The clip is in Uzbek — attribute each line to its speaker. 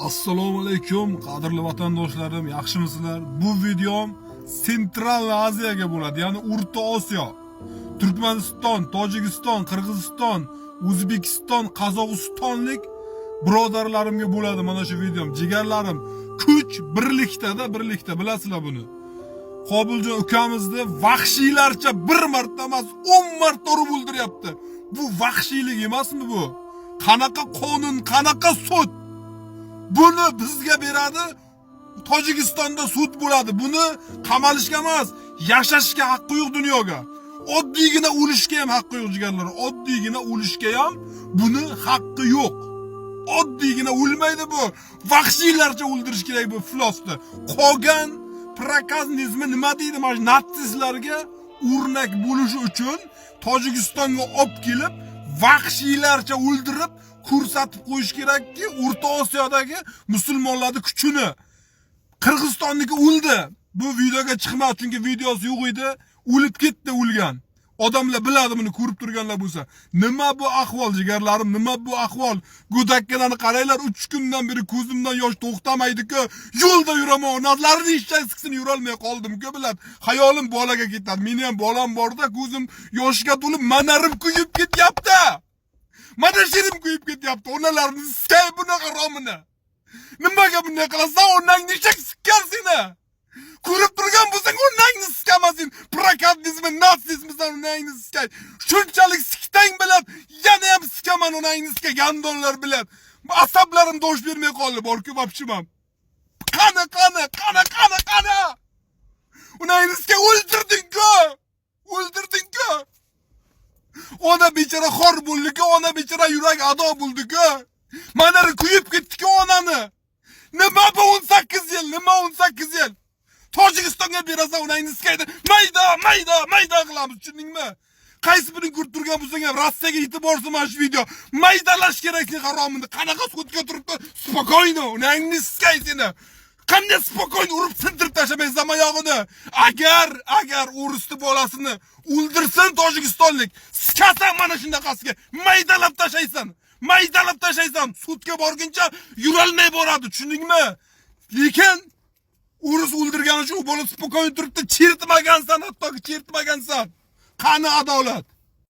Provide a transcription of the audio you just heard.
Speaker 1: Assalomu alaykum, qadrli vatandoshlarim, yaxshimisizlar? Bu videom Sentral Aziyaga bo'ladi, ya'ni O'rta Osiyo. Turkmaniston, Tojikiston, Qirg'iziston, O'zbekiston, Qozog'istonlik birodarlarimga bo'ladi mana shu videom. Jigarlarim, kuch birlikda bilasizlar buni. Qobiljon ukamizni vahshiylarcha bir marta emas, 10 marta urib o'ldiryapti. Bu vahshiylik emasmi bu? Qanaqa qonun, qanaqa sud? Buni bizga beradi, Tojikistonda sud bo'ladi. Buni qamalishga emas, yashashga haqqi yo'q dunyoga. Oddiygina o'lishga ham haqqi yo'q jigarlar. Oddiygina o'lishga ham buni haqqi yo'q. Oddiygina o'lmaydi bu. Vahshiylarcha o'ldirish kerak bu flosni. Qolgan prokazmizmi nima deydi? Mana natsistlarga o'rnak bo'lish uchun Tojikistonga olib kelib, vahshiylarcha o'ldirib ko'rsatib qo'yish kerakki, O'rta Osiyodagi musulmonlarning kuchini. Qirg'izistonniki o'ldi. Bu videoga chiqmadi chunki videosi yo'q edi. O'lib ketdi, o'lgan. Odamlar biladi buni, ko'rib turganlar bo'lsa. Nima bu ahvol jigarlarim? Nima bu ahvol? Go'dakkalarni qaranglar, 3 kundan beri ko'zimdan yosh to'xtamaydi-ku. Yo'lda yuraman, nazlarini ishchaysiksin yura olmay qoldim-ku biladi. Xayolim bolaga ketadi. Meni ham bolam borda, ko'zim yoshga to'lib, manarim kuyib ketyapti. Mana sherim kuyib ketyapti. Onalarni siskay bunaqa romini. Nimaga bunday qilasan? Onangni ishak sikkar seni. Ko'rib turgan bo'lsang, onangni siskamasin. Prokatizmi, natsizmi sen onangni siskay. Shunchalik siktang bilan, yana ham sikaman onangni siskay. Gandonlar bilan. Asablarim dosh bermay qoldi, borku vapshimam. Qani. Onangni siskay o'ldirding-ku. Ona bechara xor bo'ldi-ku, ona bechara yurak ado bo'ldi-ku. Manari kuyib ketdi-ku onani. Nima bu 18 yil, nima 18 yil? Tojikistonga berasan onangni siskaydi. Mayda qilamiz, tushundingmi? Qaysi birini ko'rib turgan bo'lsang ham Rossiyaga yetib borsa mana shu video. Maydalash kerak haromini. Qanaqa sudga turibdi? Spokoyno, onangni siskay seni. Qanday spokoyno urib sindirib tashlamaysan oyog'ini? Agar o'risni bolasini o'ldirsin Tojikistonlik, sikasan mana shunaqasiga. Maydalab tashlaysan. Sudga borguncha yurolmay boradi, tushundingmi? Lekin o'ris o'ldirgan uchun u bola spokoyno turibdi, chertmagansan, hattoki chertmagansan. Qani adolat?